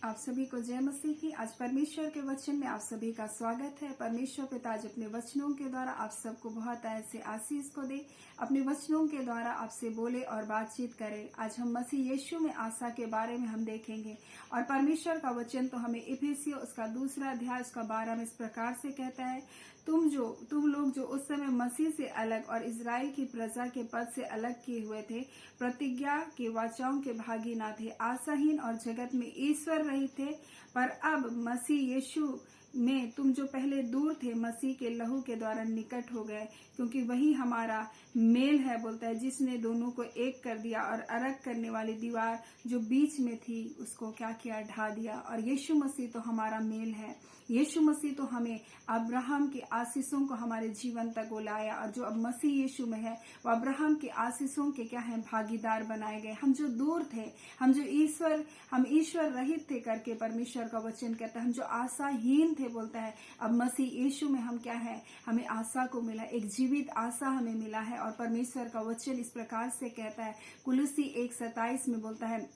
आप सभी को जय मसीह की। आज परमेश्वर के वचन में आप सभी का स्वागत है। परमेश्वर पिता आज अपने वचनों के द्वारा आप सबको बहुत ऐसे आशीष को दे, अपने वचनों के द्वारा आपसे बोले और बातचीत करे। आज हम मसीह यीशु में आशा के बारे में हम देखेंगे और परमेश्वर का वचन तो हमें इफिसियों उसका 2 अध्याय उसका 12 में इस प्रकार से कहता है, तुम लोग जो उस समय मसीह से अलग और इजराइल की प्रजा के पद से अलग किए हुए थे, प्रतिज्ञा की वाचाओं के भागी ना थे, आशाहीन और जगत में ईश्वर रहित थे, पर अब मसीह यीशु में तुम जो पहले दूर थे मसीह के लहू के द्वारा निकट हो गए, क्योंकि वही हमारा मेल है। बोलता है जिसने दोनों को एक कर दिया और अलग करने वाली दीवार जो बीच में थी उसको क्या किया, ढा दिया। और यीशु मसीह तो हमारा मेल है। यीशु मसीह तो हमें अब्राहम की आशीषों को हमारे जीवन तक लाया, और जो अब मसीह यीशु में है वो अब्राहम की आशीषों के क्या है, भागीदार बनाए गए। हम जो दूर थे, हम ईश्वर रहित थे करके परमेश्वर का वचन कहता है, हम जो आशाहीन थे बोलता है, अब मसीह यीशु में हम क्या है, हमें आशा को मिला, एक जीवित आशा हमें मिला है। और परमेश्वर का वचन इस प्रकार से कहता है, कुलुसी 1:27 में बोलता है,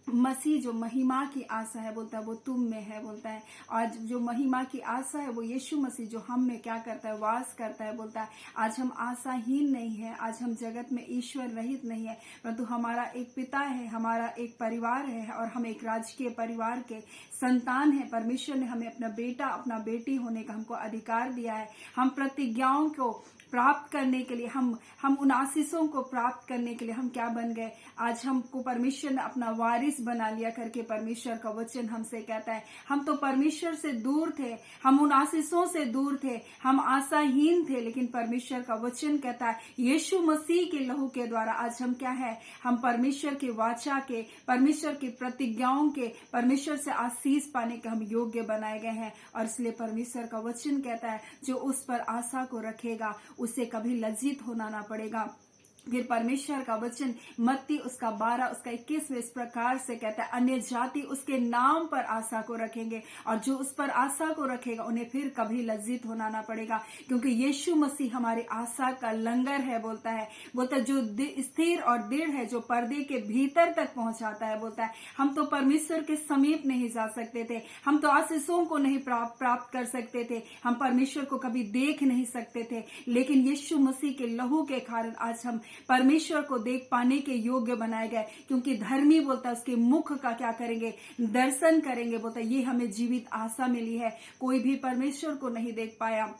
मसीह जो महिमा की आशा है बोलता है वो तुम में है। बोलता है आज जो महिमा की आशा है वो यीशु मसीह जो हम में क्या करता है, वास करता है। बोलता है आज हम आशाहीन नहीं है, आज हम जगत में ईश्वर रहित नहीं है, परंतु हमारा एक पिता है, हमारा एक परिवार है और हम एक राजकीय परिवार के संतान है। परमेश्वर ने हमें अपना बेटा अपना बेटी होने का हमको अधिकार दिया है। हम प्रतिज्ञाओं को प्राप्त करने के लिए, हम उन आशीषों को प्राप्त करने के लिए हम क्या बन गए, आज हमको परमेश्वर ने अपना वारिस बना लिया करके परमेश्वर का वचन हमसे कहता है। हम तो परमेश्वर से दूर थे, हम उन आशीषों से दूर थे, हम आशाहीन थे, लेकिन परमेश्वर का वचन कहता है यीशु मसीह के लहू के द्वारा आज हम क्या है, हम परमेश्वर के वाचा के, परमेश्वर की प्रतिज्ञाओं के, परमेश्वर से आशीष पाने के हम योग्य बनाए गए हैं। और इसलिए परमेश्वर का वचन कहता है जो उस पर आशा को रखेगा उसे कभी लज्जित होना ना पड़ेगा। फिर परमेश्वर का वचन मत्ती उसका 12 उसका 21 में इस प्रकार से कहता है, अन्य जाति उसके नाम पर आशा को रखेंगे और जो उस पर आशा को रखेगा उन्हें फिर कभी लज्जित होना ना पड़ेगा, क्योंकि यीशु मसीह हमारी आशा का लंगर है। बोलता है जो स्थिर और दृढ़ है, जो पर्दे के भीतर तक पहुंचाता है। बोलता है हम तो परमेश्वर के समीप नहीं जा सकते थे, हम तो आशीषों को नहीं प्राप्त कर सकते थे, हम परमेश्वर को कभी देख नहीं सकते थे, लेकिन यीशु मसीह के लहू के कारण आज हम परमेश्वर को देख पाने के योग्य बनाए गए। क्योंकि धर्मी बोलता है उसके मुख का क्या करेंगे, दर्शन करेंगे। बोलता है ये हमें जीवित आशा मिली है। कोई भी परमेश्वर को नहीं देख पाया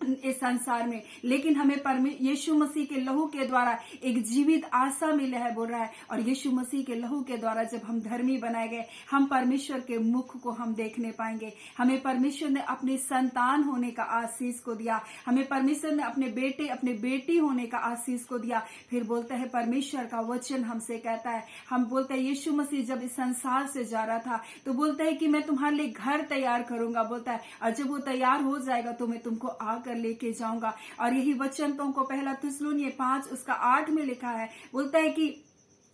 इस संसार में, लेकिन हमें यीशु मसीह के लहू के द्वारा एक जीवित आशा मिला है, बोल रहा है। और यीशु मसीह के लहू के द्वारा जब हम धर्मी बनाए गए, हम परमेश्वर के मुख को हम देखने पाएंगे। हमें परमेश्वर ने अपने संतान होने का आशीष को दिया, हमें परमेश्वर ने अपने बेटे अपने बेटी होने का आशीष को दिया। फिर बोलता है परमेश्वर का वचन हमसे कहता है, हम बोलते हैं यीशु मसीह जब इस संसार से जा रहा था तो बोलता है कि मैं तुम्हारे लिए घर तैयार करूंगा। बोलता है और जब वो तैयार हो जाएगा तो मैं तुमको आकर लेके जाऊंगा। और यही वचन तुमको पहला थिस्सलुनीय 5 उसका 8 में लिखा है। बोलता है कि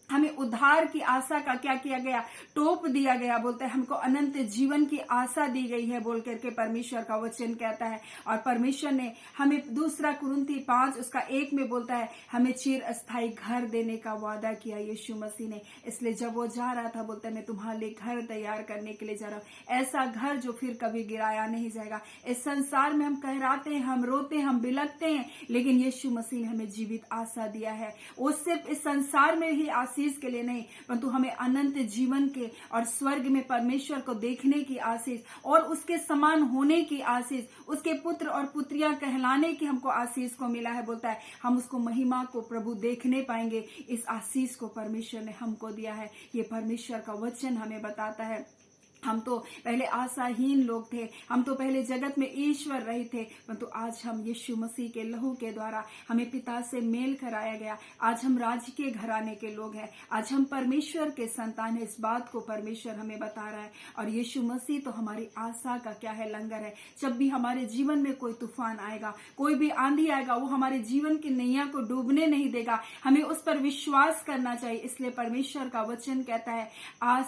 हमें उद्धार की आशा का क्या किया गया, टोप दिया गया। बोलता है हमको अनंत जीवन की आशा दी गई है बोल करके परमेश्वर का वचन कहता है। और परमेश्वर ने हमें 2 कुरिन्थी 5 उसका 1 में बोलता है हमें चिर अस्थायी घर देने का वादा किया यीशु मसीह ने। इसलिए जब वो जा रहा था बोलता है मैं तुम्हारे लिए घर तैयार करने के लिए जा रहा हूँ, ऐसा घर जो फिर कभी गिराया नहीं जाएगा। इस संसार में हम कहराते हैं, हम रोते हैं, हम बिलखते हैं, लेकिन यीशु मसीह ने हमें जीवित आशा दिया है। वो सिर्फ इस संसार में ही आशीष के लिए नहीं, परंतु हमें अनंत जीवन के और स्वर्ग में परमेश्वर को देखने की आशीष और उसके समान होने की आशीष, उसके पुत्र और पुत्रियां कहलाने की हमको आशीष को मिला है। बोलता है हम उसको महिमा को प्रभु देखने पाएंगे। इस आशीष को परमेश्वर ने हमको दिया है। ये परमेश्वर का वचन हमें बताता है। हम तो पहले आशाहीन लोग थे, हम तो पहले जगत में ईश्वर रहित थे, परंतु आज हम यीशु मसीह के लहू के द्वारा हमें पिता से मेल कराया गया। आज हम राज्य के घराने के लोग हैं, आज हम परमेश्वर के संतान हैं। इस बात को परमेश्वर हमें बता रहा है। और यीशु मसीह तो हमारी आशा का क्या है, लंगर है। जब भी हमारे जीवन में कोई तूफान आएगा, कोई भी आंधी आएगा, वो हमारे जीवन की नैया को डूबने नहीं देगा। हमें उस पर विश्वास करना चाहिए। इसलिए परमेश्वर का वचन कहता है,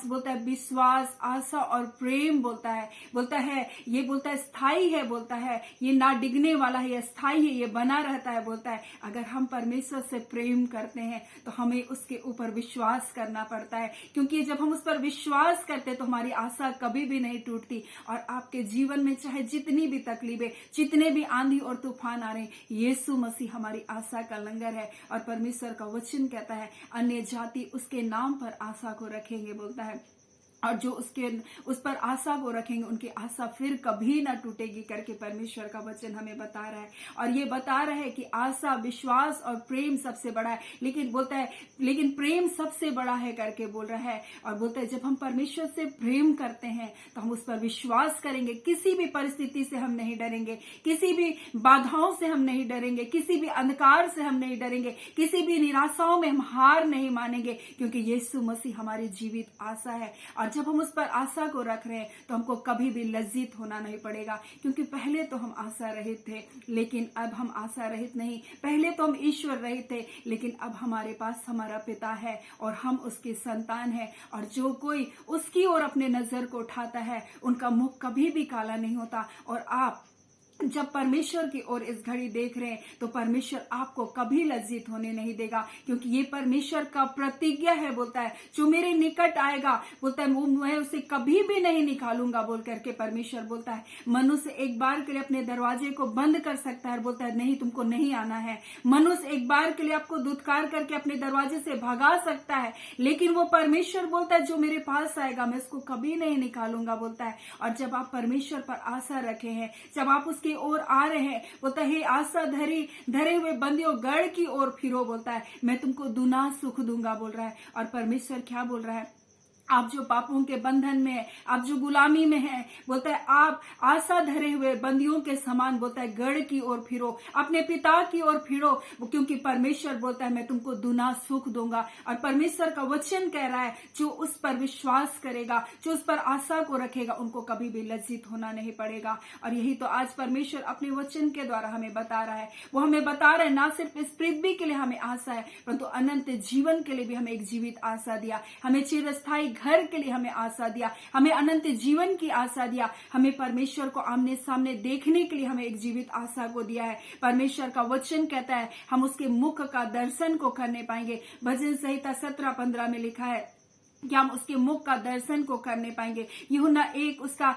बोलता है विश्वास, आशा और प्रेम बोलता है ये बोलता है स्थायी है, बोलता है ये ना डिगने वाला है, ये स्थायी है, ये बना रहता है। बोलता है अगर हम परमेश्वर से प्रेम करते हैं तो हमें उसके ऊपर विश्वास करना पड़ता है, क्योंकि जब हम उस पर विश्वास करते हैं तो हमारी आशा कभी भी नहीं टूटती। और आपके जीवन में चाहे जितनी भी तकलीफें, जितने भी आंधी और तूफान आ रहे हैं, यीशु मसीह हमारी आशा का लंगर है। और परमेश्वर का वचन कहता है अन्य जाति उसके नाम पर आशा को रखेंगे, बोलता है, और जो उस पर आशा को रखेंगे उनकी आशा फिर कभी ना टूटेगी करके परमेश्वर का वचन हमें बता रहा है। और ये बता रहा है कि आशा, विश्वास और प्रेम सबसे बड़ा है, लेकिन बोलता है लेकिन प्रेम सबसे बड़ा है करके बोल रहा है। और बोलता है जब हम परमेश्वर से प्रेम करते हैं तो हम उस पर विश्वास करेंगे, किसी भी परिस्थिति से हम नहीं डरेंगे, किसी भी बाधाओं से हम नहीं डरेंगे, किसी भी अंधकार से हम नहीं डरेंगे, किसी भी निराशाओं में हम हार नहीं मानेंगे, क्योंकि यीशु मसीह हमारी जीवित आशा है। और जब हम उस पर आशा को रख रहे हैं तो हमको कभी भी लज्जित होना नहीं पड़ेगा, क्योंकि पहले तो हम आशा रहित थे लेकिन अब हम आशा रहित नहीं। पहले तो हम ईश्वर रहित थे लेकिन अब हमारे पास हमारा पिता है और हम उसकी संतान है। और जो कोई उसकी ओर अपने नजर को उठाता है उनका मुख कभी भी काला नहीं होता। और आप जब परमेश्वर की ओर इस घड़ी देख रहे हैं तो परमेश्वर आपको कभी लज्जित होने नहीं देगा, क्योंकि ये परमेश्वर का प्रतिज्ञा है। बोलता है जो मेरे निकट आएगा, बोलता है वो मैं उसे कभी भी नहीं निकालूंगा बोल करके परमेश्वर बोलता है। मनुष्य एक बार के लिए अपने दरवाजे को बंद कर सकता है, बोलता है नहीं तुमको नहीं आना है। मनुष्य एक बार के लिए आपको दुत्कार करके अपने दरवाजे से भगा सकता है, लेकिन वो परमेश्वर बोलता है जो मेरे पास आएगा मैं उसको कभी नहीं निकालूंगा, बोलता है। और जब आप परमेश्वर पर आशा रखे हैं, जब आप उसके ओर आ रहे हैं, बोलता है आशा धरे हुए बंदियों गढ़ की ओर फिरो, बोलता है मैं तुमको दुना सुख दूंगा बोल रहा है। और परमेश्वर क्या बोल रहा है, आप जो पापों के बंधन में है, आप जो गुलामी में हैं, बोलता है आप आशा धरे हुए बंदियों के समान, बोलता है गढ़ की ओर फिरो, अपने पिता की ओर फिरो, क्योंकि परमेश्वर बोलता है मैं तुमको दुना सुख दूंगा। और परमेश्वर का वचन कह रहा है जो उस पर विश्वास करेगा, जो उस पर आशा को रखेगा, उनको कभी भी लज्जित होना नहीं पड़ेगा। और यही तो आज परमेश्वर अपने वचन के द्वारा हमें बता रहा है। वो हमें बता रहा है ना सिर्फ इस पृथ्वी के लिए हमें आशा है, परंतु अनंत जीवन के लिए भी हमें एक जीवित आशा दिया, हमें चिरस्थायी घर के लिए हमें आशा दिया, हमें अनंत जीवन की आशा दिया, हमें परमेश्वर को आमने सामने देखने के लिए हमें एक जीवित आशा को दिया है। परमेश्वर का वचन कहता है हम उसके मुख का दर्शन को करने पाएंगे। भजन संहिता 17:15 में लिखा है कि हम उसके मुख का दर्शन को करने पाएंगे। यूहन्ना 1 उसका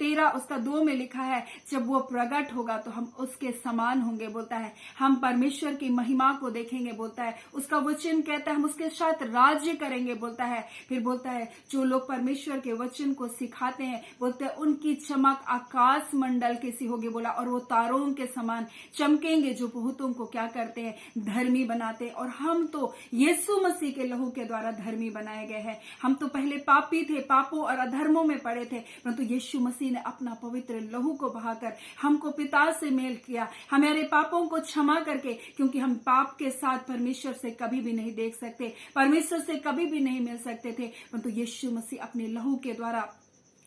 13 उसका 2 में लिखा है जब वो प्रकट होगा तो हम उसके समान होंगे, बोलता है हम परमेश्वर की महिमा को देखेंगे, बोलता है उसका वचन कहता है हम उसके साथ राज्य करेंगे, बोलता है। फिर बोलता है जो लोग परमेश्वर के वचन को सिखाते हैं, बोलते हैं उनकी चमक आकाश मंडल की सी होगी, बोला, और वो तारों के समान चमकेंगे जो बहुतों को क्या करते हैं, धर्मी बनाते हैं। और हम तो यीशु मसीह के लहू के द्वारा धर्मी बनाए गए हैं। हम तो पहले पापी थे, पापों और अधर्मों में पड़े थे, परंतु यीशु मसीह ने अपना पवित्र लहू को बहाकर हमको पिता से मेल किया, हमारे पापों को क्षमा करके, क्योंकि हम पाप के साथ परमेश्वर से कभी भी नहीं देख सकते, परमेश्वर से कभी भी नहीं मिल सकते थे, परंतु यीशु मसीह अपने लहू के द्वारा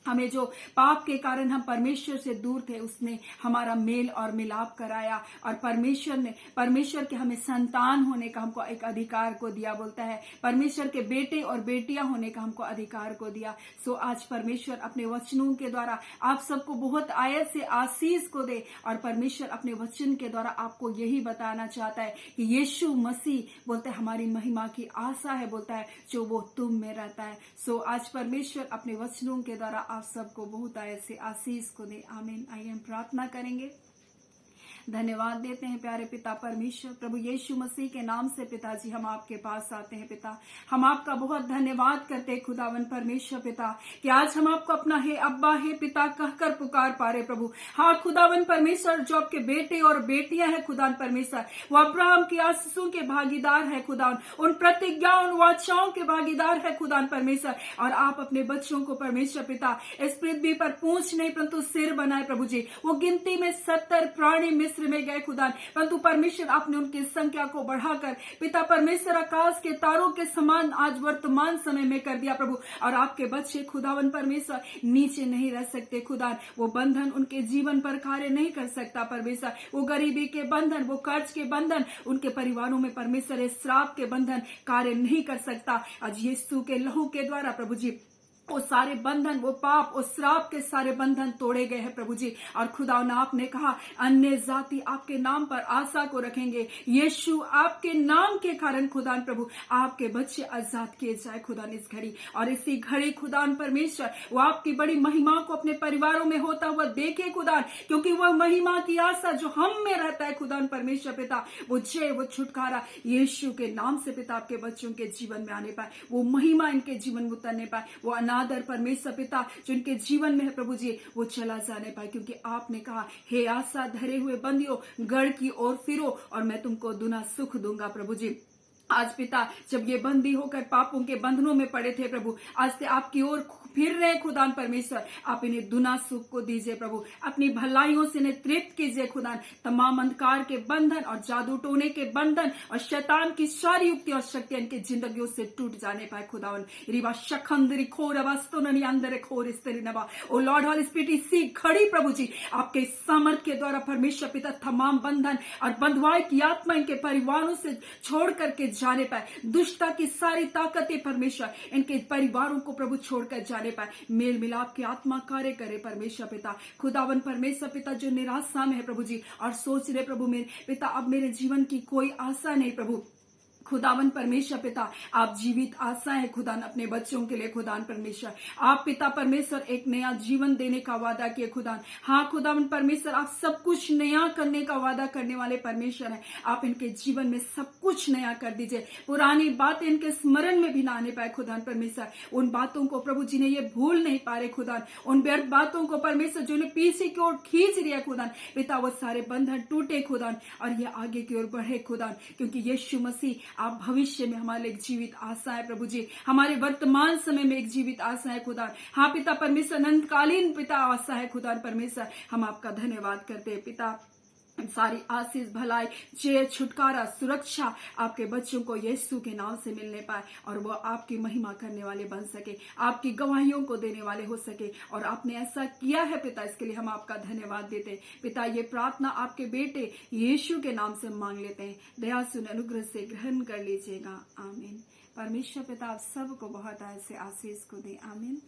हमें जो पाप के कारण हम परमेश्वर से दूर थे उसने हमारा मेल और मिलाप कराया। और परमेश्वर के हमें संतान होने का हमको एक अधिकार को दिया, बोलता है परमेश्वर के बेटे और बेटियां होने का हमको अधिकार को दिया। सो आज परमेश्वर अपने वचनों के द्वारा आप सबको बहुत आयत से आशीष को दे। और परमेश्वर अपने वचन के द्वारा आपको यही बताना चाहता है कि यीशु मसीह बोलता है हमारी महिमा की आशा है, बोलता है जो वो तुम में रहता है। सो आज परमेश्वर अपने वचनों के द्वारा आप सबको बहुत आयत से आशीष को दे। आमीन। आइए हम प्रार्थना करेंगे। धन्यवाद देते हैं प्यारे पिता परमेश्वर, प्रभु यीशु मसीह के नाम से पिताजी हम आपके पास आते हैं। पिता हम आपका बहुत धन्यवाद करते हैं खुदावन परमेश्वर पिता कि आज हम आपको अपना हे अब्बा हे पिता कहकर पुकार पा रहे प्रभु। हाँ खुदावन परमेश्वर जो आपके बेटे और बेटियां हैं खुदावन परमेश्वर, वो अब्राहम की आशीषों के भागीदार है खुदावन, उन प्रतिज्ञाओं उन वाचाओं के भागीदार है खुदावन परमेश्वर। और आप अपने बच्चों को परमेश्वर पिता इस पृथ्वी पर पूंछ नहीं परंतु सिर बनाए प्रभु जी। वो गिनती में 70 प्राणी मिस्र में गए खुदा, परंतु परमेश्वर आपने उनकी संख्या को बढ़ाकर पिता परमेश्वर आकाश के तारों के समान आज वर्तमान समय में कर दिया प्रभु। और आपके बच्चे खुदावन परमेश्वर नीचे नहीं रह सकते खुदा, वो बंधन उनके जीवन पर कार्य नहीं कर सकता परमेश्वर, वो गरीबी के बंधन, वो कर्ज के बंधन उनके परिवारों में परमेश्वर श्राप के बंधन कार्य नहीं कर सकता। आज यीशु के लहू के द्वारा प्रभु जी वो सारे बंधन, वो पाप, वो श्राप के सारे बंधन तोड़े गए हैं प्रभु जी। और खुदावन आपने कहा अन्य जाति आपके नाम पर आशा को रखेंगे। यीशु आपके नाम के कारण खुदान प्रभु आपके बच्चे आजाद किए जाए खुदान इस घड़ी। और इसी घड़ी खुदान परमेश्वर वो आपकी बड़ी महिमा को अपने परिवारों में होता हुआ देखे खुदान, क्योंकि वह महिमा की आशा जो हम में रहता है खुदान परमेश्वर पिता, वो जय, वो छुटकारा यीशु के नाम से पिता आपके बच्चों के जीवन में आने पाए, वो महिमा इनके जीवन में उतरने पाए, वो अनादर परमेश्वर पिता जो इनके जीवन में है प्रभु जी वो चला जाने पाए। क्योंकि आपने कहा हे आशा धरे हुए बंदियों गढ़ की ओर फिरो और मैं तुमको दुना सुख दूंगा प्रभु जी। आज पिता जब ये बंदी होकर पापों के बंधनों में पड़े थे प्रभु, आज से आपकी ओर फिर रहे खुदान परमेश्वर, आप इन्हें दुना सुख को दीजिए प्रभु, अपनी भलाइयों से इन्हें तृप्त कीजिए खुदान। तमाम अंधकार के बंधन और जादू टोने के बंधन और शैतान की सारी युक्ति और शक्तियां इनकी जिंदगियों से टूट जाने पाए खुदावन। रिवा शखंदरी खोर अवस्तोननी अंदर खोर स्त्री नवा ओ लॉर्ड हॉली स्पिरिट इसी खड़ी प्रभु जी आपके सामर्थ के द्वारा परमेश्वर पिता तमाम बंधन और बंधुआई की आत्मा इनके परिवारों से छोड़ करके जाने पाए। दुष्टता की सारी ताकतें परमेश्वर इनके परिवारों को प्रभु छोड़कर जाने पाए। मेल मिलाप की आत्मा कार्य करे परमेश्वर पिता। खुदावन परमेश्वर पिता जो निराशा में है प्रभु जी और सोच रहे प्रभु मेरे पिता अब मेरे जीवन की कोई आशा नहीं प्रभु, खुदावन परमेश्वर पिता आप जीवित आशा है खुदान अपने बच्चों के लिए खुदान परमेश्वर। आप पिता परमेश्वर एक नया जीवन देने का वादा किए खुदान। हाँ खुदावन परमेश्वर आप सब कुछ नया करने का वादा करने वाले परमेश्वर हैं। आप इनके जीवन में सब कुछ नया कर दीजिए। पुरानी बातें इनके स्मरण में भी ना आने पाए खुदान परमेश्वर। उन बातों को प्रभु जी ने ये भूल नहीं पा रहे खुदान, उन व्यर्थ बातों को परमेश्वर जो ने पीछे की ओर खींच रही खुदान पिता वो सारे बंधन टूटे खुदान और ये आगे की ओर बढ़े खुदान। क्योंकि यीशु मसीह आप भविष्य में हमारे एक जीवित आशा है प्रभु जी, हमारे वर्तमान समय में एक जीवित आशा है खुदा। हाँ पिता परमेश्वर अनंतकालीन पिता आशा है खुदा परमेश्वर। हम आपका धन्यवाद करते हैं पिता। सारी आशीष भलाई जय छुटकारा सुरक्षा आपके बच्चों को यीशु के नाम से मिलने पाए और वो आपकी महिमा करने वाले बन सके, आपकी गवाहियों को देने वाले हो सके। और आपने ऐसा किया है पिता, इसके लिए हम आपका धन्यवाद देते हैं पिता। ये प्रार्थना आपके बेटे यीशु के नाम से मांग लेते हैं, दया सुन अनुग्रह से ग्रहण कर लीजिएगा, आमीन। परमेश्वर पिता आप सबको बहुत ऐसे आशीष को दे, आमीन।